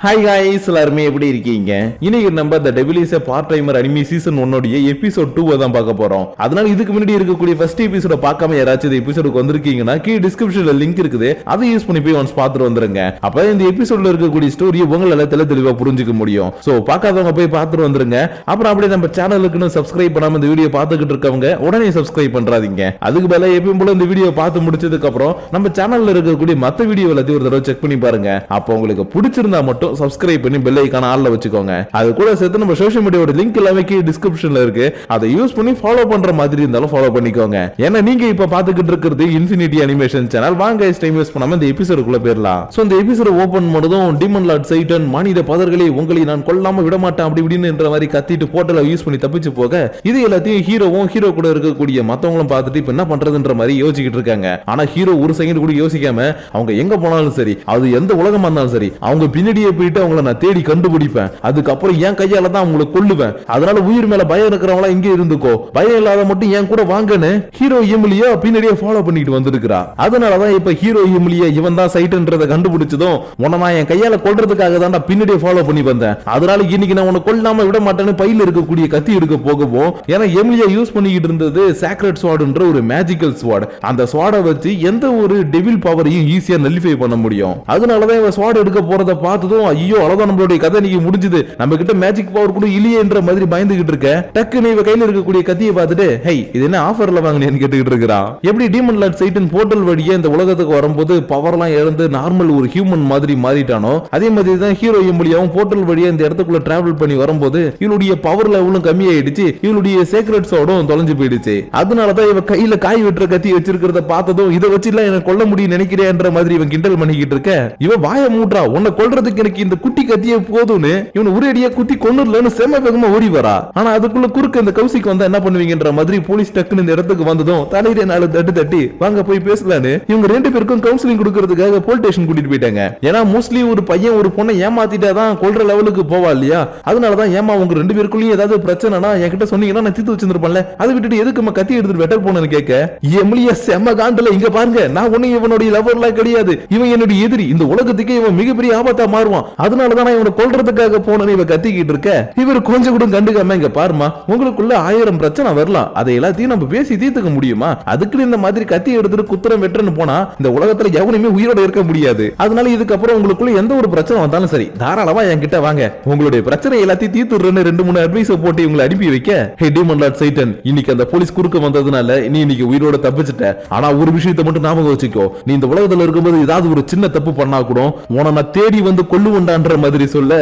Hi guys, எல்லாருமே எப்படி இருக்கீங்க? இன்னைக்கு நம்ம தி devil is a part timer anime season 1 உடைய எபிசோட் 2 தான் பார்க்க போறோம். அதனால இதுக்கு முன்னாடி இருக்கக்கூடிய ஃபர்ஸ்ட் எபிசோட பார்க்காம யாராச்சும் இந்த எபிசோடுக்கு வந்திருக்கீங்கன்னா கீழ டிஸ்கிரிப்ஷன்ல லிங்க் இருக்குது, அதை யூஸ் பண்ணி போய் ஒன்ஸ் பார்த்துட்டு வந்துருங்க. அப்ப இந்த எபிசோட்ல இருக்கக்கூடிய ஸ்டோரி உங்களால தெளிவா புரிஞ்சுக்க முடியும். சோ பார்க்காதவங்க போய் பார்த்துட்டு வந்துருங்க. அப்புறம் அப்படியே நம்ம சேனலுக்கு சப்ஸ்கிரைப் பண்ணாம இந்த வீடியோ பார்த்துக்கிட்டு இருக்கவங்க உடனே சப்ஸ்கிரைப் பண்றாதீங்க. அதுக்கு பதிலா எப்பயும் போல இந்த வீடியோ பார்த்து முடிச்சதுக்கு அப்புறம் நம்ம சேனல்ல இருக்கக்கூடிய மத்த வீடியோ எல்லாத்தையும் ஒரு தடவை செக் பண்ணி பாருங்க. அப்ப உங்களுக்கு பிடிச்சிருந்தா மட்டும் சப்ஸ்கிரைப் பண்ணி பெல் ஐகான் ஆல்ல வச்சுக்கோங்க. அது கூட சேர்த்து நம்ம சோஷியல் மீடியாவோட லிங்க் எல்லாமே கீழ டிஸ்கிரிப்ஷன்ல இருக்கு, அதை யூஸ் பண்ணி ஃபாலோ பண்ற மாதிரி இருந்தாலும் ஃபாலோ பண்ணிக்கோங்க. ஏன்னா நீங்க இப்ப பாத்துக்கிட்டு இருக்கிறது இன்ஃபினிட்டி அனிமேஷன் சேனல். வாங்க டைம் வேஸ்ட் பண்ணாம இந்த எபிசோடுக்குள்ள போயிரலாம். சோ இந்த எபிசோட ஓபன் பண்ணதும் டீமன் லார்ட் சைட்டன் மனித பதர்களே உங்களை நான் கொல்லாம விட மாட்டேன் அப்படி இப்படின்னு மாதிரி கத்திட்டு போர்ட்டலை யூஸ் பண்ணி தப்பிச்சு போக, இது எல்லாத்தையும் ஹீரோவும் ஹீரோ கூட இருக்கக்கூடிய மத்தவங்களும் பார்த்துட்டு இப்ப என்ன பண்றதுன்ற மாதிரி யோசிச்சுட்டு இருக்காங்க. ஆனா ஹீரோ ஒரு செகண்ட் கூட யோசிக்காம அவங்க எங்க போனாலும் சரி, அது எந்த உலகமா இருந்தாலும் சரி, அவங்க பின்னாடியே போயிட்டு அவங்கள நான் தேடி கண்டுபிடிப்பேன். அதுக்கப்புறம் என் கையால தான் அவங்களை கொல்லுவேன். அதனால உயிர் மேல பயம் இருக்கிறவங்களா இங்கே இருந்துக்கோ, பயம் இல்லாத மட்டும் என் கூட வாங்கன்னு ஹீரோ எமிலியா பின்னாடியே ஃபாலோ பண்ணிட்டு வந்திருக்கிறா. அதனாலதான் இப்ப ஹீரோ எமிலியா இவன் தான் சைட்ன்றத கண்டுபிடிச்சதும் உன்னை நான் என் கையால கொல்றதுக்காக தான் பின்னாடியே ஃபாலோ பண்ணி வந்தேன். அதனால இன்னைக்கு நான் உன்னை கொல்லாம விட மாட்டேன்னு பையில இருக்கக்கூடிய கத்தி எடுக்க போகவும், ஏன்னா எமிலியா யூஸ் பண்ணிக்கிட்டு இருந்தது சாக்ரெட் ஸ்வார்டுன்ற ஒரு மேஜிக்கல் ஸ்வார்ட். அந்த ஸ்வார்டை வச்சு எந்த ஒரு டெவில் பவரையும் ஈஸியா நலிஃபை பண்ண முடியும். அதனாலதான் இவன் ஸ்வார்ட் எடுக்க போறத பார்த்ததும் ஐயோ அவ்வளவுதான் நம்மளுடைய கதை இன்னைக்கு முடிஞ்சது, நம்ம கிட்ட மேஜிக் பவர் கூட இல்லையேன்ற மாதிரி பயந்துகிட்டு இருக்க. டக்குன்னு இவ கையில இருக்கக்கூடிய கத்தியை பார்த்துட்டு ஹே இது என்ன ஆஃபர்ல வாங்கினேன்னு கேட்டுக்கிட்டு இருக்கிறான். எப்படி டீமன் லார்ட் சைட்டன் போர்ட்டல் வழியே இந்த உலகத்துக்கு வரும்போது பவர்லாம் இழந்து நார்மல் ஒரு ஹியூமன் மாதிரி மாறிட்டானோ, அதே மாதிரி தான் ஹீரோ எம்பிளியாவும் போர்ட்டல் வழியா இந்த இடத்துக்குள்ள டிராவல் பண்ணி வரும்போது இவளுடைய பவர் லெவலும் கம்மியாயிடுச்சு, இவளுடைய சீக்ரெட் சோடும் தொலைஞ்சு போயிடுச்சு. அதனாலதான் இவ கையில காய் வெட்டுற கத்தி வச்சிருக்கிறத பார்த்ததும் இதை வச்சு எல்லாம் எனக்கு கொல்ல முடியும் நினைக்கிறேன்ற மாதிரி இவன் கிண்டல் பண்ணிக்கிட்டு இருக்க. இவ வாய மூட்றா, உன்னை கொல்றதுக்கு எனக்கு இந்த குட்டி கத்தியே போதும்னு இவன் ஒரேடியா குத்தி கொன்னுடலன்னு செம வேகமா ஓடி வரா. ஆனா அதுக்குள்ள குறுக்க இந்த கௌசிக்கு வந்தா என்ன பண்ணுவீங்கன்ற மாதிரி போலீஸ் டக்குன்னு இந்த இடத்துக்கு வந்ததும் தலையில 4 தட்டு தட்டி வாங்க போய் பேசலான்னு இவங்க 2 பேருக்கும் கவுன்சிலிங் கொடுக்கறதுக்காக போலீஸ் ஸ்டேஷன் கூட்டிட்டு போயிட்டாங்க. ஏன்னா மோஸ்ட்லி ஒரு பையன் ஒரு பொண்ணை ஏமாத்திட்டாதான் கொல்ற லெவலுக்கு போவா இல்லையா, அதனாலதான் ஏமா உங்க 2 பேருக்குள்ளயும் ஏதாவது பிரச்சனைனா என்கிட்ட சொன்னீங்கன்னா நான் தீர்த்து வச்சிருப்பேன்ல, அதை விட்டுட்டு எதுக்கு கத்தி எடுத்துட்டு வெட்டர் போனேன்னு கேட்க, எமிலியா செம காண்டல இங்க பாருங்க நான் ஒண்ணு இவனுடைய லவர்லாம் கிடையாது, இவன் என்னுடைய எதிரி, இந்த உலகத்துக்கே இவன் மிகப்பெரிய ஆபத்தா மாறுவான், அதனாலதான் இவனை கொல்றதுக்காக போனேன்னு இவ கத்திக்கிட்டு இருக்க. இவர் கொஞ்சம் கூட கண்டுக்காம இங்க பாருமா உங்களுக்குள்ள 1000 பிரச்சனை வரலாம், அதை எல்லாத்தையும் நம்ம பேசி தீர்த்துக்க முடியுமா, அதுக்கு இந்த மாதிரி கத்தி எடுத்துட்டு குத்துறம் வெட்டுன்னு போனா இந்த உலகத்துல எவனுமே உயிரோட இருக்க முடியாது, அதனால இதுக்கப்புறம் உங்களுக்குள்ள எந்த ஒரு பிரச்சனை வந்தாலும் சரி தாராளமா என்கிட்ட வாங்க, உங்களுடைய பிரச்சனை எல்லாத்தையும் தீர்த்துறேன்னு 2-3 அட்வைஸ் போட்டு இவங்களை அனுப்பி வைக்க. ஹே டீமன் லார்ட் சைட்டன், இன்னைக்கு அந்த போலீஸ் குறுக்க வந்ததுனால நீ இன்னைக்கு உயிரோட தப்பிச்சிட்ட. ஆனா ஒரு விஷயத்தை மட்டும் ஞாபகம் வச்சுக்கோ, நீ இந்த உலகத்துல இருக்கும்போது ஏதாவது ஒரு சின்ன தப்பு பண்ணா கூட உன நான் தேடி வந்து கொல்லுவண்டான்ற மாதிரி சொல்ல,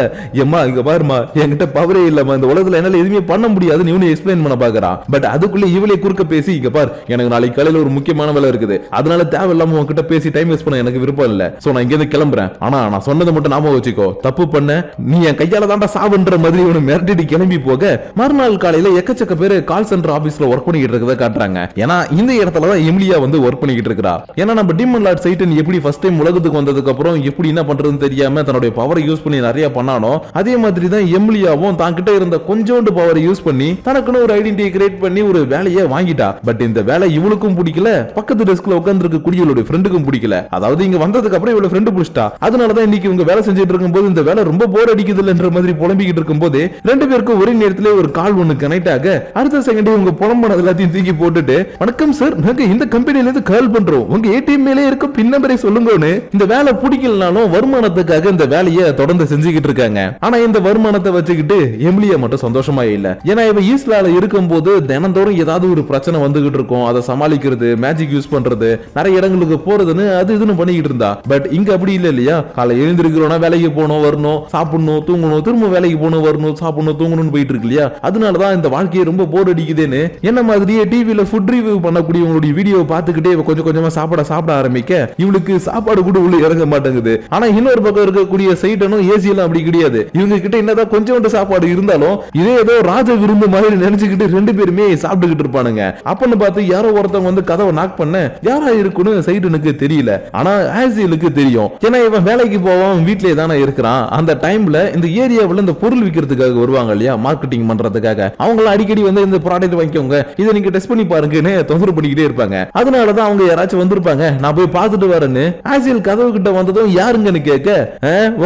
எம்மா இங்க பாருமா என்கிட்ட பவரே இல்லம்மா, இந்த உலகத்துல என்னால எதுவுமே பண்ண முடியாதுன்னு இவனு எக்ஸ்பிளைன் பண்ண பாக்குறான். பட் அதுக்குள்ள இவளே குறுக்க பேசி இங்க பார் எனக்கு நாளைக்கு காலையில ஒரு முக்கியமான வேலை இருக்குது, அதனால தேவையில்லாம உன்கிட்ட பேசி டைம் வேஸ்ட் பண்ண எனக்கு விருப்பம் இல்ல, சோ நான் இங்க இருந்து கிளம்புறேன், ஆனா நான் சொன்னதை மட்டும் ஞாபகம் வச்சுக்கோ, தப்பு பண்ண நீ என் கையால தாண்டா சாவுன்ற மாதிரி இவனு மிரட்டிட்டு கிளம்பி போக, மறுநாள் காலையில எக்கச்சக்க பேரு கால் சென்டர் ஆபீஸ்ல ஒர்க் பண்ணிட்டு இருக்கத காட்டுறாங்க. ஏன்னா இந்த இடத்துலதான் எமிலியா வந்து ஒர்க் பண்ணிட்டு இருக்கா. ஏன்னா நம்ம டீமன் லார்ட் சைட்டன் எப்படி ஃபர்ஸ்ட் டைம் உலகத்துக்கு வந்ததுக்கு அப்புறம் எப்படி என்ன பண்றதுன்னு தெரியாம தன்னுடைய பவரை யூஸ் பண்ணி நிறைய பண்ணானோ, அதே மாதிரி தான் எமிலியாவும் தான் கிட்ட இருந்த கொஞ்சோண்டு பவரை யூஸ் பண்ணி தனக்குன்னு ஒரு ஐடென்டிட்டி கிரியேட் பண்ணி ஒரு வேலையை வாங்கிட்டா. பட் இந்த வேலை இவளுக்கும் பிடிக்கல, பக்கத்து டெஸ்க்ல உட்கார்ந்திருக்க கூடியவளுடைய ஃப்ரெண்டுக்கும் பிடிக்கல. அதாவது இங்க வந்ததுக்கு அப்புறம் இவளோட ஃப்ரெண்டு புடிச்சிட்டா. அதனாலதான் இன்னைக்கு இவங்க வேலை செஞ்சுட்டு இருக்கும்போது இந்த வேலை ரொம்ப போர் அடிக்குதுன்ற மாதிரி புலம்பிக்கிட்டு இருக்கும்போது 2 பேருக்கும் ஒரே நேரத்திலே ஒரு கால் ஒன்னு கனெக்ட் ஆக, அடுத்த செகண்ட் இவங்க புலம்புனது எல்லாத்தையும் தூக்கி போட்டுட்டு வணக்கம் சார், நாங்க இந்த கம்பெனில இருந்து கால் பண்றோம், உங்க ஏடிஎம் மேலே இருக்க பின் நம்பரை சொல்லுங்கன்னு இந்த வேலை பிடிக்கலனாலும் வருமானத்துக்காக இந்த வேலையை தொடர்ந்து செஞ்சுக்கிட்டு இருக்காங்க. ஆனா இந்த வருமானத்தை வச்சுக்கிட்டு எமிலியா மட்டும் சந்தோஷமா இல்ல. ஏன்னா இவ ஈஸ்ட்லால இருக்கும்போது தினந்தோறும் ஏதாவது ஒரு பிரச்சனை வந்துகிட்டு இருக்கும், அதை சமாளிக்கிறது, மேஜிக் யூஸ் பண்றது, நிறைய இடங்களுக்கு போறதுன்னு அது இதுன்னு பண்ணிக்கிட்டு இருந்தா. பட் இங்க அப்படி இல்ல இல்லையா, காலை எழுந்திருக்கிறோம்னா வேலைக்கு போகணும் வரணும் சாப்பிடணும் தூங்கணும், திரும்ப வேலைக்கு போகணும் வரணும் சாப்பிடணும் தூங்கணும்னு போயிட்டு இருக்கு இல்லையா. அதனாலதான் இந்த வாழ்க்கையை ரொம்ப போர் அடிக்குதுன்னு என்ன மாதிரியே டிவில ஃபுட் ரிவ்யூ பண்ணக்கூடிய உங்களுடைய வீடியோ பார்த்துக்கிட்டே கொஞ்சம் கொஞ்சமா சாப்பிட ஆரம்பிக்க இவளுக்கு சாப்பாடு கூட உள்ள இறங்க மாட்டேங்குது. ஆனா இன்னொரு பக்கம் இருக்கக்கூடிய சைட்டனும் ஏசி எல்லாம் அப்படி கிடையாது, இவங்க கிட்ட என்னதான் கொஞ்சோண்டு சாப்பாடு இருந்தாலும் இதே ஏதோ ராஜ விருந்து மாதிரி நினைச்சுக்கிட்டு 2 பேருமே சாப்பிட்டுக்கிட்டு இருப்பானுங்க. அப்பன்னு பார்த்து யாரோ ஒருத்தவங்க வந்து கதவை நாக் பண்ண யாரா இருக்குன்னு சைட்டனுக்கு தெரியல, ஆனா ஆசியலுக்கு தெரியும். ஏன்னா இவன் வேலைக்கு போவான் வீட்லயே தானே இருக்கிறான். அந்த டைம்ல இந்த ஏரியாவுல இந்த பொருள் விற்கிறதுக்காக வருவாங்க இல்லையா, மார்க்கெட்டிங் பண்றதுக்காக, அவங்கள அடிக்கடி வந்து இந்த ப்ராடக்ட் வாங்கிக்கோங்க இதை நீங்க டெஸ்ட் பண்ணி பாருங்கன்னு தொந்தரவு பண்ணிக்கிட்டே இருப்பாங்க. அதனாலதான் அவங்க யாராச்சும் வந்திருப்பாங்க, நான் போய் பார்த்துட்டு வரேன்னு ஆசியல் கதவு கிட்ட வந்ததும் யாருங்கன்னு கேட்க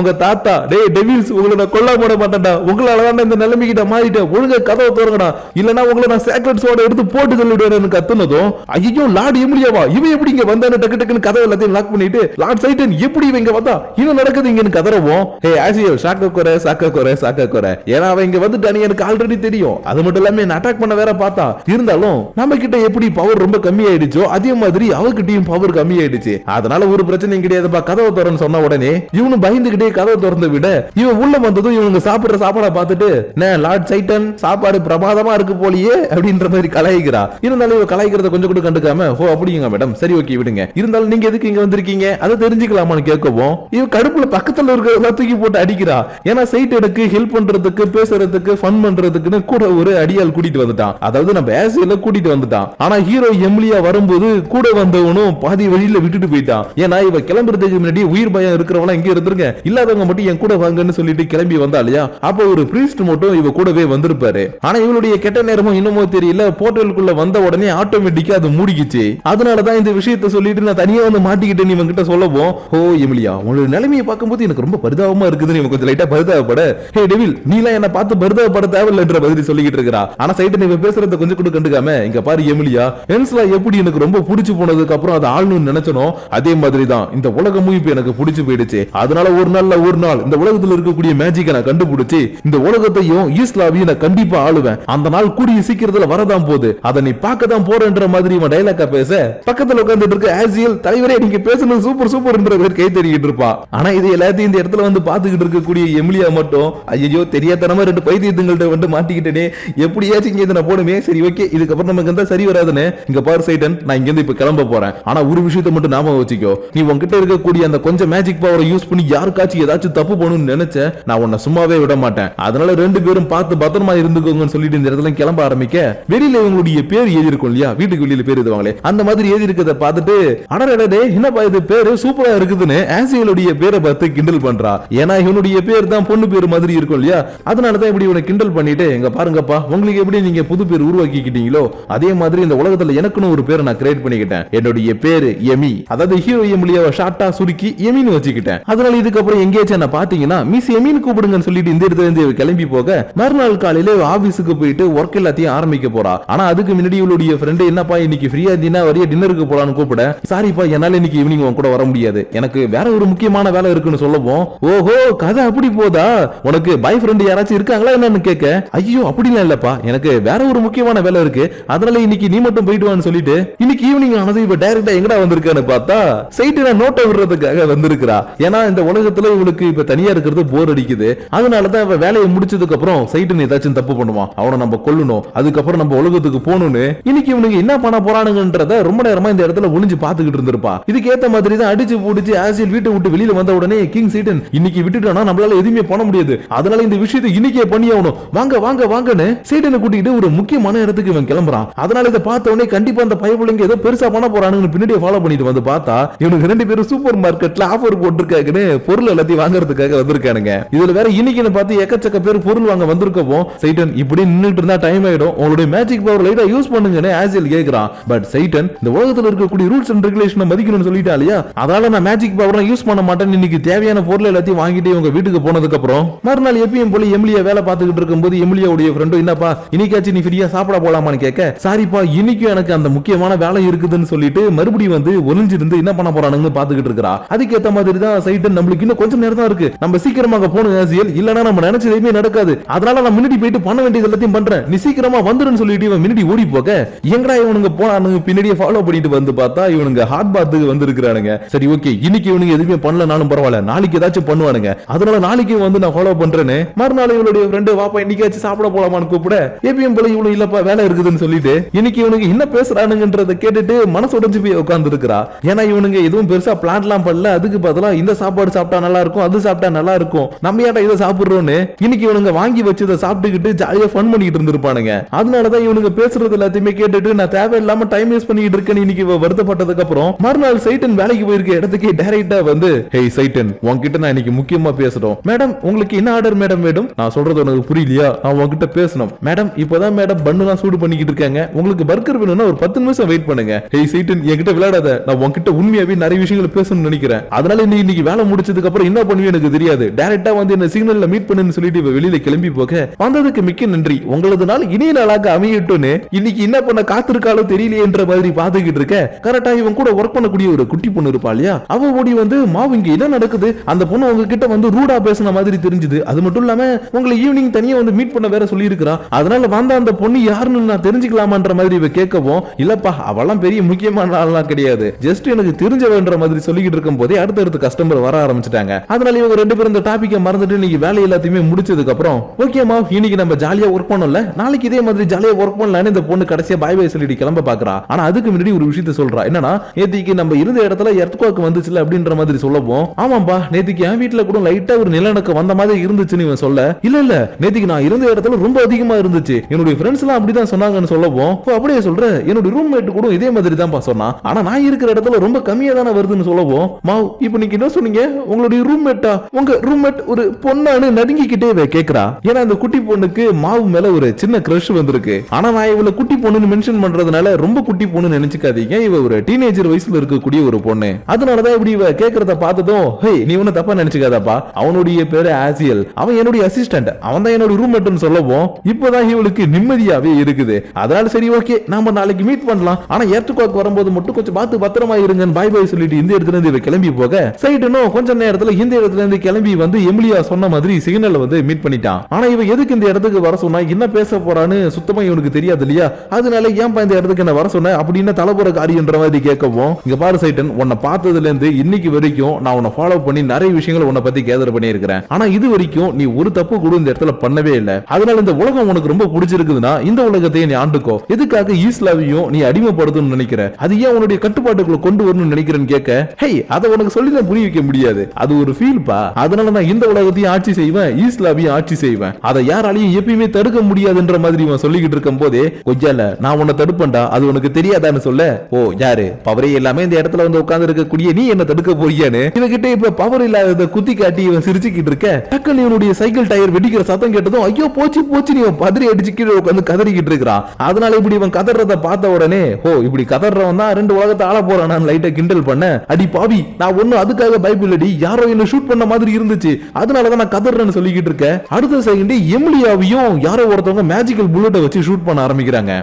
உங்க தாத்தா டேய் டெவில்ஸ் உங்களை நான் கொல்ல போட மாட்டேன்டா, உங்களாலதான் இந்த நிலைமைக்கிட்ட மாறிட்டேன், ஒழுங்கா கதவை திறங்கடா, இல்லனா உங்களை நான் சேக்ரெட் சோட எடுத்து போட்டு சொல்லிடுவேன்னு கத்துனதும் ஐயோ லார்ட் எமிலியாவா இவன் எப்படி இங்க வந்தானு டக்கு டக்குன்னு கதவை எல்லாத்தையும் லாக் பண்ணிட்டு லார்ட் சைட்டன் எப்படி இவங்க வந்தா இன்னும் நடக்குது இங்கன்னு கதறவும் ஹே ஆசியோ சாக்க குறை ஏன்னா அவன் இங்க வந்துட்டானு எனக்கு ஆல்ரெடி தெரியும், அது மட்டும் இல்லாம என்ன அட்டாக் பண்ண வேற பார்த்தா, இருந்தாலும் நம்ம கிட்ட எப்படி பவர் ரொம்ப கம்மி ஆயிடுச்சோ அதே மாதிரி அவகிட்டயும் பவர் கம்மி ஆயிடுச்சு, அதனால ஒரு பிரச்சனையும் கிடையாதுப்பா கதவை திறன்னு சொன்ன உடனே இவனு பயந்துகிட்டே கதவை திறந்து விட இவன் உள்ள வந்ததும் இவங்க சாப்பிடுற சாப்பாடை பார்த்துட்டு லார்ட் சைட்டன் சாப்பாடு பிரமாதமா இருக்கு போலியே அப்படின்ற மாதிரி கலாய்க்கிறா. இருந்தாலும் இவ கலாய்க்கிறத கொஞ்சம் கூட கண்டுக்காம ஓ அப்படிங்க மேடம் சரி ஓகே விடுங்க, இருந்தாலும் நீங்க எதுக்கு இங்க வந்திருக்கீங்க அதை தெரிஞ்சுக்கலாமான்னு கேட்கவும் இவ கடுப்புல பக்கத்துல இருக்கிறதெல்லாம் தூக்கி போட்டு அடிக்கிறா. ஏன்னா சைட்டனுக்கு ஹெல்ப் பண்றதுக்கு பேசுறதுக்கு ஃபன் பண்றதுக்குன்னு கூட ஒரு அடியால் கூட்டிட்டு வந்துட்டான், அதாவது நம்ம ஆசியில கூட்டிட்டு வந்துட்டான். ஆனா ஹீரோ எமிலியா வரும்போது கூட வந்தவனும் பாதி வழியில விட்டுட்டு போயிட்டான். ஏன்னா இவ கிளம்புறதுக்கு முன்னாடி உயிர் பயம் இருக்கிறவங்க இங்க இருந்துருங்க, இல்லாதவங்க மட்டும் என் கூட வாங்கன்னு சொல்லிட்டு கிளம்பி வந்தா இல்லையா, அப்ப ஒரு பிரீஸ்ட் மட்டும் இவ கூடவே வந்திருப்பாரு. ஆனா இவளுடைய கெட்ட நேரமும் இன்னமோ தெரியல, போர்ட்டலுக்குள்ள வந்த உடனே ஆட்டோமேட்டிக்கா அது மூடிக்கிச்சு. அதனாலதான் இந்த விஷயத்தை சொல்லிட்டு நான் தனியா வந்து மாட்டிக்கிட்டேன் இவன் கிட்ட சொல்லவும் ஓ எமிலியா உங்களோட நிலைமையை பார்க்கும்போது எனக்கு ரொம்ப பரிதாபமா இருக்குதுன்னு இவன் கொஞ்சம் லைட்டா பரிதாபப்பட ஹே டெவில் நீலாம் என்ன பார்த்து பரிதாபப்பட தேவையில்லைன்ற பதில் சொல்லிக்கிட்டு இருக்கிறா. ஆனா சைட்டன் இவன் பேசுறத கொஞ்சம் கூட கண்டுக்காம இங்க பாரு எமிலியா ஹென்ஸ்லா எப்படி எனக்கு ரொம்ப பிடிச்சு போனதுக்கு அப்புறம் அது ஆளணும்னு நினைச்சனோ அதே மாதிரி தான் இந்த உலகமும் இப்ப எனக்கு பிடிச்சு போயிடுச்சு. அதனால ஒரு நாள் இந்த உலகத்துல இருக்கக்கூடிய மேஜிக்கை நான் கண்டுபிடிச்சு இந்த உலகத்தையும் ஈஸ்லாவையும் நான் கண்டிப்பா ஆளுவேன், அந்த நாள் கூடிய சீக்கிரத்துல வரதான் போது அதை நீ பார்க்க தான் போறன்ற மாதிரி இவன் டைலாக்கா பேச பக்கத்துல உட்கார்ந்துட்டு இருக்க ஆசியல் தலைவரே நீங்க பேசுறது சூப்பர் சூப்பர்ன்ற பேர் கை தெரிவிட்டு இருப்பா. ஆனா இது எல்லாத்தையும் இந்த இடத்துல வந்து பாத்துக்கிட்டு இருக்கக்கூடிய எமிலியா மட்டும் ஐயோ தெரியாதனமா ரெண்டு பைத்தியத்துங்கள்ட்ட வந்து மாட்டிக்கிட்டேனே எப்படியாச்சும் இங்க நான் போடுமே சரி ஓகே இதுக்கப்புறம் நமக்கு இருந்தா சரி வராதுன்னு இங்க பாரு சைட்டன் நான் இங்க இருந்து இப்ப கிளம்ப போறேன். ஆனா ஒரு விஷயத்தை மட்டும் நாம வச்சுக்கோ, நீ உன்கிட்ட இருக்கக்கூடிய அந்த கொஞ்சம் மேஜிக் பவரை யூஸ் பண்ணி யாருக்காச்சும் ஏதாச்சும் தப்பு பண்ணணும்னு நினைச்ச நான் உன்னை சும்மாவே விட மாட்டேன், அதனால ரெண்டு பேரும் பார்த்து பத்திரமா இருந்துக்கோங்கன்னு சொல்லிட்டு இந்த இடத்துல கிளம்ப ஆரம்பிக்க வெளியில இவங்களுடைய பேர் எழுதி இருக்கும் இல்லையா, வீட்டுக்கு வெளியில பேர் எழுதுவாங்களே அந்த மாதிரி எழுதி இருக்கிறத பார்த்துட்டு அடடே என்னப்பா இது பேரு சூப்பரா இருக்குதுன்னு ஆசியலுடைய பேரை பார்த்து கிண்டல் பண்றா. ஏன்னா இவனுடைய பேர் தான் பொண்ணு பேர் மாதிரி இருக்கும் இல்லையா, அதனாலதான் இப்படி இவனை கிண்டல் பண்ணிட்டு எங்க பாருங்கப்பா உங்களுக்கு எப்படி நீங்க புது பேர் உருவாக்கிக்கிட்டீங்களோ அதே மாதிரி இந்த உலகத்துல எனக்குன்னு ஒரு பேரை நான் கிரியேட் பண்ணிக்கிட்டேன், என்னுடைய பேரு எமி, அதாவது ஹீரோ எமிலியாவை ஷார்ட்டா சுருக்கி எமின்னு வச்சுக்கிட்டேன். அதனால இதுக்கப்புறம் எங்கேயாச்சும் என்ன பாத்தீங்கன்னா மிஸ் எமின்னு கூப்பிடுங்கன்னு சொல்லிட்டு இந்த இடத்துல இருந்து கிளம்பி போக மறுநாள் காலையில ஆபீஸுக்கு போயிட்டு ஒர்க் எல்லாத்தையும் ஆரம்பிக்க போறா. ஆனா அதுக்கு முன்னாடி இவளுடைய ஃப்ரெண்ட் என்னப்பா இன்னைக்கு ஃப்ரீயா இருந்தீங்கன்னா வரைய டின்னருக்கு போலான்னு கூப்பிட சாரிப்பா என்னால இன்னைக்கு ஈவினிங் உன் கூட வர முடியாது எனக்கு வேற ஒரு முக்கியமான வேலை இருக்குன்னு சொல்லவும் ஓஹோ கதை அப்படி போதா உனக்கு பாய் ஃப்ரெண்ட் யாராச்சும் இருக்காங்களா என்னன்னு கேட்க ஐயோ அப்படிலாம் இல்லப்பா எனக்கு வேற ஒரு முக்கியமான வேலை இருக்கு அதனால இன்னைக்கு நீ மட்டும் போயிட்டு வான்னு சொல்லிட்டு இன்னைக்கு ஈவினிங் ஆனது இப்ப டைரக்டா எங்கடா வந்திருக்கான்னு பார்த்தா சைட்டுல நோட்டை விடுறதுக்காக வந்திருக்கிறா. ஏன்னா இந்த உலகத்துல இவளுக்கு இப்ப தனியா இருக்கிறது போர் அடிக்குது, அதனாலதான் அவ வேலையை முடிச்சதுக்கு அப்புறம் சைட்டுன்னு ஏதாச்சும் தப்பு பண்ணுவான் அவனை நம்ம கொல்லணும் அதுக்கப்புறம் நம்ம உலகத்துக்கு போகணும்னு இன்னைக்கு இவனுக்கு என்ன பண்ண போறானுங்கன்றத ரொம்ப நேரமா இந்த இடத்துல ஒளிஞ்சு பாத்துக்கிட்டு இருந்திருப்பா. இதுக்கு ஏத்த மாதிரி தான் அடிச்சு பூடிச்சு ஆசியல் வீட்டை விட்டு வெளியில வந்த உடனே கிங் சைட்டன் இன்னைக்கு விட்டுட்டானா நம்மளால எதுவுமே பண்ண முடியாது, அதனால இந்த விஷயத்தை இன்னைக்கே பண்ணி ஆகணும் வாங்க வாங்க வாங்கன்னு சைட்டனை கூட்டிட்டு ஒரு முக்கியமான இடத்துக்கு இவன் கிளம்புறான். அதனால இதை பார்த்த உடனே கண்டிப்பா அந்த பயப்புள்ளைங்க ஏதோ பெருசா பண்ண போறானுன்னு பின்னாடி ஃபாலோ பண்ணிட்டு வந்து பார்த்தா இவனுக்கு ரெண்டு பேரும் சூப்பர் மார்க்கெட்ல ஆஃபர் போட்டிருக்காங்கன்னு பொருள் எல்லாத்தையும் வாங்குறதுக்காக வந்திருக்கானுங்க. இதுல வேற இன்னைக்கு பார்த்து எக்கச்சக்க பேர் பொருள் வாங்க வந்திருக்கவும் சைட்டன் இப்படி நின்னுட்டு இருந்தா டைம் ஆயிடும் உங்களுடைய மேஜிக் பவர் லைட்டா யூஸ் பண்ணுங்கன்னு ஆசியல் கேக்குறான். பட் சைட்டன் இந்த உலகத்துல இருக்கக்கூடிய ரூல்ஸ் அண்ட் ரெகுலேஷனை மதிக்கணும்னு சொல்லிட்டா இல்லையா, அதனால நான் மேஜிக் பவர் யூஸ் பண்ண மாட்டேன் இன்னைக்கு தேவையான பொருள் எல்லாத்தையும் வாங்கிட்டு இவங்க வீட்டுக்கு போனதுக்கு அப்புறம் மறுநாள் எப்பயும் போல எமிலியா வேலை பார்த்துக்கிட்டு இருக்கும்போது எமிலியாவுடைய ஃப்ரெண்டு என்னப்பா இன்னைக்காச்சும் நீ ஃப்ரீயா சாப்பிட போலாமான்னு கேட்க சாரிப்பா இன்னைக்கும் எனக்கு அந்த முக்கியமான வேலை இருக்குதுன்னு சொல்லிட்டு மறுபடியும் வந்து ஒளிஞ்சிருந்து என்ன பண்ண போறானுன்னு பாத்துக்கிட்டு இருக்கா. அதுக்கேத்த மாதிரி தான் சைட்டன் நம்மளுக்கு இன்னும் கொஞ்சம் நேரம் தான் இருக்கு நம்ம சீக்கிரமாக போகணும் ஆசியல் இல்லனா நம்ம நினைச்சதே நடக்காது அதனால நான் முன்னாடி போயிட்டு பண்ண வேண்டியது எல்லாத்தையும் பண்றேன் நீ சீக்கிரமா வந்துருன்னு சொல்லிட்டு இவன் முன்னாடி ஓடி போக எங்கடா இவனுங்க போனானுங்க பின்னாடியே ஃபாலோ பண்ணிட்டு வந்து பார்த்தா இவனுங்க ஹாட் பாத்துக்கு வந்திருக்கானுங்க. சரி ஓகே இன்னைக்கு இவனுங்க எதுவுமே பண்ணலனாலும் பரவாயில்ல நாளைக்கு ஏதாச்சும் பண்ணுவானுங்க அதனால நாளைக்கு வந்து நான் ஃபாலோ பண்றேன்னு மறுநாள் இவனுடைய ஃப்ரெண்டு வாப்பா இன்னைக்காச்சும் சாப்பிட போலாமான்னு கூப்பிட எப்பயும் போல இவனு இல்லப்பா வேலை இருக்குதுன்னு சொல்லிட்டு இன்னைக்கு இவனுக்கு என்ன பேசுறானுங்கன்றத கேட்டுட்டு மனசு உடைஞ்சு போய் உட்கார்ந்து இருக்கிறா. ஏன்னா இவனுங்க எதுவும் பெருசா பிளான்லாம் பண்ணல, அதுக்கு பதிலா இந்த சாப்பாடு சாப்பிட்டா நல்லா இருக்கும் அது சாப்பிட்டா நல்லா இருக்கும் நம்ம ஏன்டா இதை சாப்பிடுறோம்னு இன்னைக்கு இவனுங்க வாங்கி வச்சு இதை சாப்பிட்டுக்கிட்டு ஜாலியா ஃபன் பண்ணிட்டு இருந்திருப்பானுங்க. அதனாலதான் இவனுங்க பேசுறது எல்லாத்தையுமே கேட்டுட்டு நான் தேவையில்லாம டைம் வேஸ்ட் பண்ணிட்டு இருக்கேன்னு இன்னைக்கு வருத்தப்பட்டதுக்கு அப்புறம் மறுநாள் சைட்டன் வேலைக்கு போயிருக்க இடத்துக்கு டைரக்டா வந்து ஹேய் சைட்டன் உன்கிட்ட நான் இன்னைக்கு முக்கியமா பேசணும். மேடம் உங்களுக்கு என்ன ஆர்டர் மேடம் வேணும்? நான் சொல்றது உனக்கு புரியலையா? நான் உன்கிட்ட பேசணும். மேடம் இப்பதான் மேடம் பண்ணலாம் சூடு பண்ணிக்கிட்டு இருக்காங்க, உங்களுக்கு பர்கர் வேணும்னா ஒரு 10 நிமிஷம் வெயிட் பண்ணுங்க. ஹேய் சைட்டன் என்கிட்ட விளையாடாத, நான் உன்கிட்ட உண்மையாவே நிறைய விஷயங்கள் பேசணும்னு நினைக்கிறேன். அதனால இன்னைக்கு வேலை முடிச்சதுக்கு அப்புறம் என்ன பண்ணுவீங்க எனக்கு தெரியாது, டைரக்டா வந்து என்ன சிக்னல்ல மீட் பண்ணுன்னு சொல்லிட்டு இவ வெளியில கிளம்பி போக, வந்ததுக்கு மிக்க நன்றி, உங்களது நாள் இனிய நாளாக அமையட்டும்னு இன்னைக்கு என்ன பண்ண காத்திருக்காலும் தெரியலையேன்ற மாதிரி பாத்துக்கிட்டு இருக்க, கரெக்டா இவன் கூட ஒர்க் பண்ணக்கூடிய ஒரு குட்டி பொண்ணு இருப்பா இல்லையா, அவ ஓடி வந்து மாவு இங்க என்ன நடக்குது, அந்த பொண்ணு உங்ககிட்ட வந்து ரூடா பேசின மாதிரி தெரிஞ்சது, அது மட்டும் இல்லாம உங்களை ஈவினிங் தனியா வந்து மீட் பண்ண வேற சொல்லி இருக்கா, அதனால வந்த அந்த பொண்ணு யாருன்னு நான் தெரிஞ்சுக்கலாமான்ற மாதிரி இவ கேட்கவும், இல்லப்பா அவெல்லாம் பெரிய முக்கியமான ஆள்லாம் கிடையாது, ஜஸ்ட் எனக்கு தெரிஞ்சவன்ற மாதிரி சொல்லிக்கிட்டு இருக்கும் போதே அடுத்தடுத்து கஸ்டமர் வர ஆரம்பிச்சிட்டாங்க. அதனால இவங்க ரெண்டு பேரும் இந்த டாபிக்கை மறந்துட்டு இன்னைக்கு வேலை எல்லாத்தையுமே முடிச்சதுக்கு அப்புறம், ஓகேமா இன்னைக்கு நம்ம ஜாலியா ஒர்க் பண்ணோம்ல, நாளைக்கு இதே மாதிரி ஜாலியா ஒர்க் பண்ணலாம்னு இந்த பொண்ணு கடைசியா பாய் பாய் சொல்லிட்டு கிளம்ப பாக்குறா. ஆனா அதுக்கு முன்னாடி ஒரு விஷயத்தை சொல்றா, என்னன்னா நேத்திக்கு நம்ம இருந்த இடத்துல எர்த்குவேக் வந்துச்சுல அப்படின்ற மாதிரி சொல்லவும், ஆமாப்பா நேத்திக்கு என் வீட்டுல கூட லைட்டா ஒரு நிலநடுக்கம் வந்த மாதிரி இருந்துச்சுன்னு இவன் சொல்ல, இல்ல நேத்திக்கு நான் இருந்த இடத்துல ரொம்ப அதிகமா இருந்துச்சு, என்னுடைய ஃப்ரெண்ட்ஸ் எல்லாம் அப்படிதான் சொன்னாங்கன்னு சொல்லவும், அப்படியே சொல்ற என்னுடைய ரூம்மேட் கூட இதே மாதிரி தான் சொன்னா, ஆனா நான் இருக்கிற இடத்துல ரொம்ப கம்மியா தானே வருதுன்னு சொல்லவும், மாவ் இப்போ நீங்க என்ன சொன்னீங்க, உங்களுடைய ரூம்மேட்டா, உங்க ரூம்மேட் ஒரு பொண்ணானு நடுங்கிக்கிட்டே கேக்குறா. ஏன்னா அந்த குட்டி பொண்ணுக்கு மாவு மேல ஒரு சின்ன கிரஷ் வந்திருக்கு. ஆனா நான் இவளை குட்டி பொண்ணுன்னு மென்ஷன் பண்றதுனால ரொம்ப குட்டி பொண்ணு நினைச்சுக்காதீங்க, இவ ஒரு டீனேஜர் வயசுல இருக்கக்கூடிய ஒரு பொண்ணு. அதனாலதான் இப்படி இவ கேக்குறத பார்த்ததும், ஹே நீ ஒண்ணு தப்பா நினைச்சுக்காதப்பா, அவனுடைய பேரு ஆசியல், அவன் என்னுடைய அசிஸ்டன்ட், அவன் தான் என்னோட ரூம்மேட்னு சொல்லவும் இப்பதான் இவளுக்கு நிம்மதியாவே இருக்குது. அதனால சரி ஓகே நாம நாளைக்கு மீட் பண்ணலாம், ஆனா எர்த்குவேக் வரும்போது மட்டும் கொஞ்சம் பார்த்து பத்திரமா இருங்கன்னு பாய் பாய் சொல்லிட்டு இந்த இடத்துல இருந்து இவ கிளம்பி போக, சைடுனோ கொஞ்ச நேரத்துல இந்த இடத்துல இருந்து கிளம்பி வந்து எமிலியா சொன்ன மாதிரி சிக்னல்ல வந்து மீட் பண்ணிட்டான். ஆனா இவ எதுக்கு இந்த இடத்துக்கு வர சொன்னா, என்ன பேச போறான்னு சுத்தமா இவனுக்கு தெரியாது இல்லையா, அதனால ஏன்பா இந்த இடத்துக்கு என்ன வர சொன்ன அப்படின்னு தலைப்புற காரியன்ற மாதிரி கேட்கவும், இங்க பாரு சைட்டன், உன்னை பார்த்ததுல இருந்து இன்னைக்கு வரைக்கும் நான் உன்னை ஃபாலோ பண்ணி நிறைய விஷயங்களை உன்னை பத்தி கேதர் பண்ணி இருக்கிறேன், ஆனா இது வரைக்கும் நீ ஒரு தப்பு கூட இந்த இடத்துல பண்ணவே இல்லை, அதனால இந்த உலகம் உனக்கு ரொம்ப பிடிச்சிருக்குதுன்னா இந்த உலகத்தையே நீ ஆண்டுக்கோ, எதுக்காக ஈஸ்லாவையும் நீ அடிமைப்படுத்தணும்னு நினைக்கிற, அது ஏன் உன்னுடைய கட்டுப்பாட்டுக்குள்ள கொண்டு வரணும்னு நினைக்கிறேன்னு கேட்க, ஹே அதை உனக்கு சொல்லி தான் புரிய வைக்க முடியாது, அது ஒரு ஃபீல் பா, அதனால நான் இந்த உலகத்தையும் ஆட்சி செய்வேன், ஈஸ்லாவையும் ஆட்சி செய்வேன், அதை யாராலையும் எப்பயுமே தடுக்க முடியாதுன்ற மாதிரி இவன் சொல்லிக்கிட்டு இருக்கும் போதே, கொஞ்சால நான் உன்னை தடுப்பேன்டா அது உனக்கு தெரியாதான்னு சொல்ல, ஓ யாரு பவரே எல்லாமே இந்த இடத்துல வந்து உட்கார்ந்து இருக்கக்கூடிய நீ என்ன தடுக்க போறியான்னு இவகிட்ட இப்ப பவர் இல்லாத குத்தி காட்டி இவன் சிரிச்சுக்கிட்டு இருக்க, டக்குனு இவனுடைய சைக்கிள் டயர் வெடிக்கிற சத்தம் கேட்டதும் ஐயோ போச்சு போச்சு நீ பதறி அடிச்சு கீழே உட்காந்து கதறிக்கிட்டு இருக்கிறான். அதனால இப்படி இவன் கதறத பார்த்த உடனே, ஓ இப்படி கதறவன் தான் ரெண்டு உலகத்தை ஆள போறான், நான் லைட்டா கிண்டல் பண்ண, அடி பாவி நான் ஒன்னும் அதுக்காக பயப்பில்லடி, யாரோ என்ன ஷூட் பண்ண மாதிரி இருந்துச்சு அதனாலதான் நான் கதறேன்னு சொல்லிக்கிட்டு இருக்கேன். அடுத்த செகண்ட் எமிலியாவையும் யாரோ ஒருத்தவங்க மேஜிக்கல் புல்லட்டை வச்சு ஷூட் பண்ண ஆரம்பிக்கிறாங்க.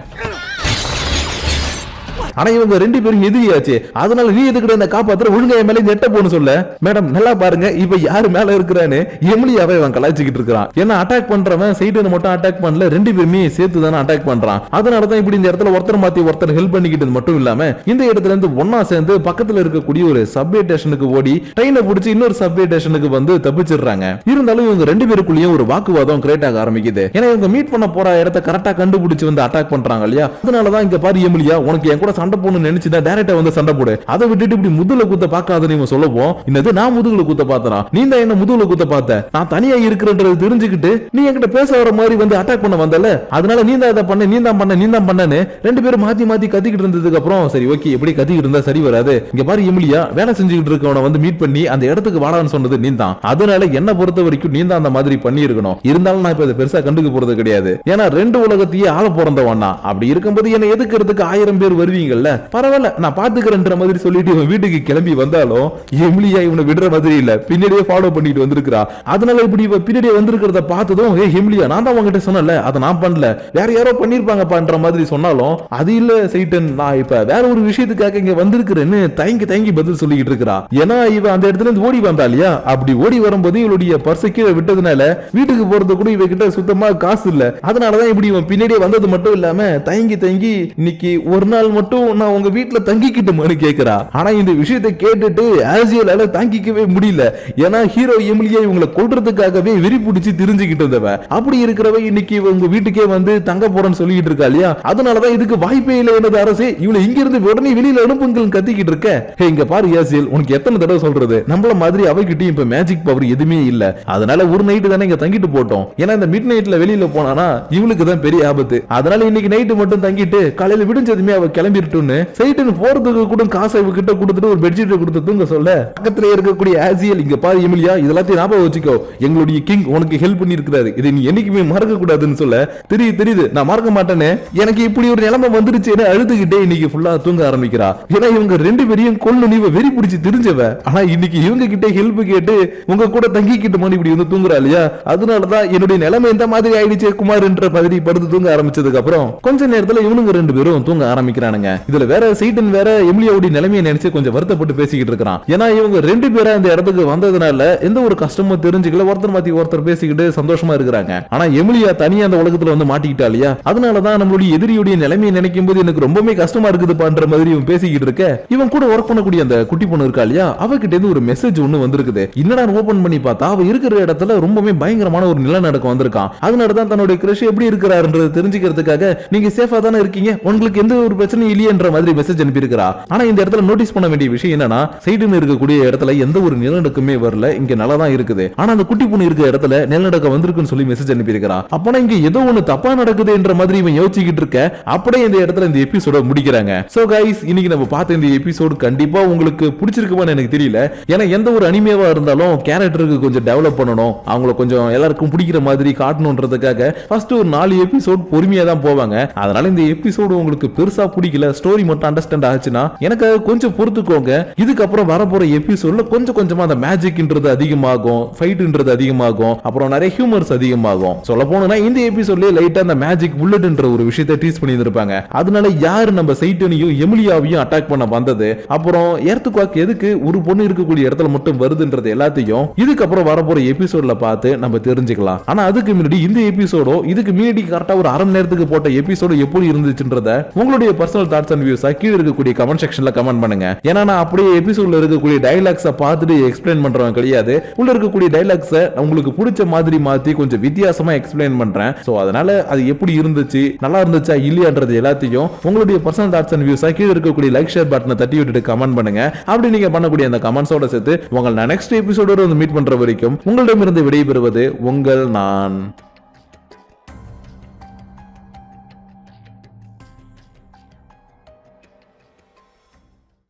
ஆனா இவங்க ரெண்டு பேரும் எதிரியாச்சு, அதனால நீ எதுக்கிட்ட இந்த காப்பாத்துற ஒழுங்கா என் மேல நெட்ட போன்னு சொல்ல, மேடம் நல்லா பாருங்க இப்ப யாரு மேல இருக்கிறான்னு எமிலியாவை அவன் கலாய்ச்சிக்கிட்டு இருக்கான். ஏன்னா அட்டாக் பண்றவன் சைடுன்னு மட்டும் அட்டாக் பண்ணல, ரெண்டு பேருமே சேர்த்து தானே அட்டாக் பண்றான். அதனாலதான் இப்படி இந்த இடத்துல ஒருத்தர் மாத்தி ஒருத்தர் ஹெல்ப் பண்ணிக்கிட்டது மட்டும் இல்லாம இந்த இடத்துல இருந்து ஒன்னா சேர்ந்து பக்கத்துல இருக்கக்கூடிய ஒரு சப்வே ஸ்டேஷனுக்கு ஓடி ட்ரெயினை பிடிச்சி இன்னொரு சப்வே ஸ்டேஷனுக்கு வந்து தப்பிச்சிடுறாங்க. இருந்தாலும் இவங்க ரெண்டு பேருக்குள்ளேயும் ஒரு வாக்குவாதம் கிரியேட் ஆக ஆரம்பிக்குது. ஏன்னா இவங்க மீட் பண்ண போற இடத்தை கரெக்டா கண்டுபிடிச்சு வந்து அட்டாக் பண்றாங்க இல்லையா, அதனாலதான் இங்க பாரு எமிலியா உனக்கு என் கூட சண்டை போடணும்னு நினைச்சுதான் டைரக்டா வந்து சண்டை போடு, அதை விட்டுட்டு இப்படி முதுகுல குத்த பார்க்காத நீ சொல்லவும், என்னது நான் முதுகுல குத்த பார்த்தனா, நீ தான் என்ன முதுகுல குத்த பார்த்த, நான் தனியா இருக்கிறன்றது தெரிஞ்சுக்கிட்டு நீ என்கிட்ட பேச வர மாதிரி வந்து அட்டாக் பண்ண வந்தல, அதனால நீ தான் இதை பண்ண நீ தான் பண்ண நீ தான் பண்ணனு ரெண்டு பேரும் மாத்தி மாத்தி கத்திக்கிட்டு இருந்ததுக்கு அப்புறம் சரி ஓகே எப்படி கத்திக்கிட்டு இருந்தா சரி வராது, இங்க பாரு எமிலியா வேலை செஞ்சுக்கிட்டு இருக்கவனை வந்து மீட் பண்ணி அந்த இடத்துக்கு வாடான்னு சொன்னது நீ தான், அதனால என்ன பொறுத்த வரைக்கும் நீ தான் அந்த மாதிரி பண்ணி இருக்கணும், இருந்தாலும் நான் இப்ப இதை பெருசா கண்டுக்க போறது கிடையாது, ஏன்னா ரெண்டு உலகத்தையே ஆள பிறந்தவனா, அப்படி இருக்கும்போது என்ன எதுக்கிறதுக்கு 1000 பேர் வருவீங்கல்ல, பரவாயில்ல நான் பாத்துக்கிறேன்ற மாதிரி சொல்லிட்டு இவன் வீட்டுக்கு கிளம்பி வந்தாலும் எமிலியா இவனை விடுற மாதிரி இல்ல, பின்னாடியே ஃபாலோ பண்ணிட்டு வந்திருக்கா. அதனால இப்படி இவ பின்னாடியே வந்திருக்கிறத பார்த்ததும் ஏ எமிலியா நான் தான் உங்ககிட்ட சொன்னல அதை நான் பண்ணல வேற யாரோ பண்ணிருப்பாங்கன்ற மாதிரி சொன்னாலும், அது இல்ல சைட்டன் நான் இப்ப வேற ஒரு விஷயத்துக்காக இங்க வந்திருக்கிறேன்னு தயங்கி தயங்கி பதில் சொல்லிக்கிட்டு இருக்கா. ஏன்னா இவ அந்த இடத்துல இருந்து ஓடி வந்தா இல்லையா, அப்படி ஓடி வரும்போது இவளுடைய பர்ஸை கீழே விட்டதுனால வீட்டுக்கு போறது கூட இவ கிட்ட சுத்தமா காசு இல்ல, அதனாலதான் இப்படி இவன் பின்னாடியே வந்தது மட்டும் இல்லாம தயங்கி தயங்கி இன்னைக்கு ஒரு நாள் மட்டும் நான் உங்க வீட்டுல தங்கிக்கிட்டுமான்னு கேக்குறா. ஆனா இந்த விஷயத்தை கேட்டுட்டு ஆசியலால தாங்கிக்கவே முடியல, ஏன்னா ஹீரோ எமிலியா இவங்களை கொல்றதுக்காகவே வெறி பிடிச்சி தெரிஞ்சுக்கிட்டு இருந்தவ, அப்படி இருக்கிறவ இன்னைக்கு இவங்க வீட்டுக்கே வந்து தங்க போறேன்னு சொல்லிட்டு இருக்கா இல்லையா, அதனாலதான் இதுக்கு வாய்ப்பே இல்லை என்னது அரசே இவளை இங்க இருந்து உடனே வெளியில அனுப்புங்கள் கத்திக்கிட்டு இருக்க. இங்க பாரு ஆசியல் உனக்கு எத்தனை தடவை சொல்றது, நம்மள மாதிரி அவகிட்டையும் இப்ப மேஜிக் பவர் எதுவுமே இல்ல, அதனால ஒரு நைட்டு தானே இங்க தங்கிட்டு போட்டோம், ஏன்னா இந்த மிட் நைட்ல வெளியில போனானா இவளுக்கு தான் பெரிய ஆபத்து, அதனால இன்னைக்கு நைட்டு மட்டும் தங்கிட்டு காலையில விடிஞ்சதுமே அவ கிளம்பிட்டு சைட்டுன்னு போறதுக்கு கூட காசை இவகிட்ட கொடுத்துட்டு ஒரு பெட்ஷீட் கொடுத்து தூங்க சொல்ல பக்கத்துல இருக்கக்கூடிய ஆசியல் இங்க பாரு எமிலியா இதெல்லாத்தையும் ஞாபகம் வச்சுக்கோ எங்களுடைய கிங் உனக்கு ஹெல்ப் பண்ணி இருக்கிறாரு இதை நீ என்னைக்குமே மறக்க கூடாதுன்னு சொல்ல தெரியுது நான் மறக்க மாட்டேன்னு எனக்கு இப்படி ஒரு நிலைமை வந்துருச்சுன்னு அழுதுகிட்டே இன்னைக்கு ஃபுல்லா தூங்க ஆரம்பிக்கிறா ஏன்னா இவங்க ரெண்டு பேரையும் கொள்ளு நீ வெறி பிடிச்சி தெரிஞ்சவ ஆனா இன்னைக்கு இவங்க கிட்ட ஹெல்ப் கேட்டு உங்க கூட தங்கிக்கிட்டு மாதிரி இப்படி வந்து தூங்குறா இல்லையா அதனாலதான் என்னுடைய நிலைமை இந்த மாதிரி ஆயிடுச்சு குமார்ன்ற மாதிரி படுத்து தூங்க ஆரம்பிச்சதுக்கு அப்புறம் கொஞ்ச நேரத்துல இவனுங்க ரெண்டு பேரும் தூங்க ஆரம்பிக்கிறானுங்க இதுல வேற சைட்டன் வேற எமிலியாவுடைய நிலைமையை நினைச்சு கொஞ்சம் வருத்தப்பட்டு பேசிக்கிட்டு இருக்கான் ஏன்னா இவங்க ரெண்டு பேரும் இந்த இடத்துக்கு வந்ததுனால எந்த ஒரு கஷ்டமும் தெரிஞ்சுக்கல ஒருத்தர் மாத்தி ஒருத்தர் பேசிக்கிட்டு சந்தோஷமா இருக்கிறாங்க ஆனா எமிலியா தனியா அந்த உலகத்துல வந்து மாட்டிக்கிட்டா இல்லையா அதனாலதான் நம்மளுடைய எதிரியுடைய நிலைமையை நினைக்கும் போது எனக்கு ரொம்பவே கஷ்டமா இருக்குதுப்பான்ற மாதிரி இவன் பேசிக்கிட்டு இருக்க இவன் கூட ஒர்க் பண்ணக்கூடிய அந்த குட்டி பொண்ணு இருக்கா இல்லையா அவகிட்ட இருந்து ஒரு மெசேஜ் ஒண்ணு வந்திருக்குது என்னடா ஓபன் பண்ணி பார்த்தா அவ இருக்கிற இடத்துல ரொம்பவே பயங்கரமான ஒரு நிலநடுக்கம் வந்திருக்கான் அதனாலதான் தன்னுடைய கிரஷ் எப்படி இருக்கிறாருன்றது தெரிஞ்சுக்கிறதுக்காக நீங்க சேஃபா தானே இருக்கீங்க உங்களுக்கு எந்த ஒரு பிரச்சனையும் இல்லையன்ற மாதிரி மெசேஜ் அனுப்பி இருக்கிறா ஆனா இந்த இடத்துல நோட்டீஸ் பண்ண வேண்டிய விஷயம் என்னன்னா சைடுன்னு இருக்கக்கூடிய இடத்துல எந்த ஒரு நிலநடுக்கமே வரல இங்க நல்லா தான் இருக்குது ஆனா அந்த குட்டி பொண்ணு இருக்கிற இடத்துல நிலநடுக்கம் வந்திருக்குன்னு சொல்லி மெசேஜ் அனுப்பி இருக்கிறா அப்பனா இங்க ஏதோ ஒண்ணு தப்பா நடக்குது என்ற மாதிரி இவன் யோசிச்சுக்கிட்டு இருக்க அப்படியே இந்த இடத்துல இந்த எபிசோட முடிக்கிறாங்க சோ கைஸ் இன்னைக்கு நம்ம பார்த்த இந்த எபிசோடு கண்டிப்பா உங்களுக்கு பிடிச்சிருக்குமான்னு எனக்கு தெரியல ஏன்னா எந்த ஒரு அனிமேவா இருந்தாலும் கேரக்டருக்கு கொஞ்சம் டெவலப் பண்ணணும் அவங்கள கொஞ்சம் எல்லாருக்கும் பிடிக்கிற மாதிரி காட்டணும்ன்றதுக்காக ஃபர்ஸ்ட் ஒரு 4 எபிசோட் பொறுமையா தான் போவாங்க அதனால இந்த எபிசோடு உங்களுக்கு பெருசா பிடிக்கல ஸ்டோரி மட்டும் அண்டர்ஸ்டாண்ட் ஆச்சுன்னா எனக்கு கொஞ்சம் பொறுத்துக்கோங்க இதுக்கப்புறம் வரப்போற எபிசோட்ல கொஞ்சம் கொஞ்சமா அந்த மேஜிக்ன்றது அதிகமாகும் ஃபைட்ன்றது அதிகமாகும் அப்புறம் நிறைய ஹியூமர்ஸ் அதிகமாகும் சொல்ல போனா இந்த எபிசோட்லயே லைட்டா அந்த மேஜிக் புல்லட்ன்ற ஒரு விஷயத்தை டீஸ் பண்ணி இருப்பாங்க அதனால யாரு நம்ம சைட்டனையும் எமிலியாவையும் அட்டாக் பண்ண வந்தது அப்புறம் எர்த்குவாக் எதுக்கு ஒரு பொண்ணு இருக்கக்கூடிய இடத்துல மட்டும் வருதுன்றது எல்லாத்தையும் இதுக்கப்புறம் வரப்போற எபிசோட்ல பார்த்து நம்ம தெரிஞ்சுக்கலாம் ஆனா அதுக்கு முன்னாடி இந்த எபிசோடோ இதுக்கு முன்னாடி கரெக்டா ஒரு அரை மணி நேரத்துக்கு போட்ட எபிசோடு எப்படி இருந்துச்சுன்றத உங்களுடைய பர்சனல் தாட்ஸ் அண்ட் வியூஸா கீழ இருக்கக்கூடிய கமெண்ட் செக்ஷன்ல கமெண்ட் பண்ணுங்க ஏன்னா நான் அப்படியே எபிசோட்ல இருக்கக்கூடிய டயலாக்ஸை பார்த்துட்டு எக்ஸ்பிளைன் பண்றவன் கிடையாது உள்ள இருக்கக்கூடிய டயலாக்ஸை உங்களுக்கு பிடிச்ச மாதிரி மாத்தி கொஞ்சம் வித்தியாசமா எக்ஸ்பிளைன் பண்றேன் சோ அதனால அது எப்படி இருந்துச்சு நல்லா இருந்துச்சா இல்லையான்றது எல்லாத்தையும் உங்களுடைய பர்சனல் தாட்ஸ் அண்ட் வியூஸா கீழ இருக்கக்கூடிய லைக் ஷேர் பட்டனை தட்டி விட்டுட்டு கமெண்ட் பண்ணுங்க அப்படி நீங்க பண்ணக்கூடிய அந்த கமெண்ட்ஸோட சேர்த்து உங்களை நான் நெக்ஸ்ட் எபிசோடோட வந்து மீட் பண்ற வரைக்கும் உங்களிடமிருந்து விடைபெறுவது உங்கள் நான்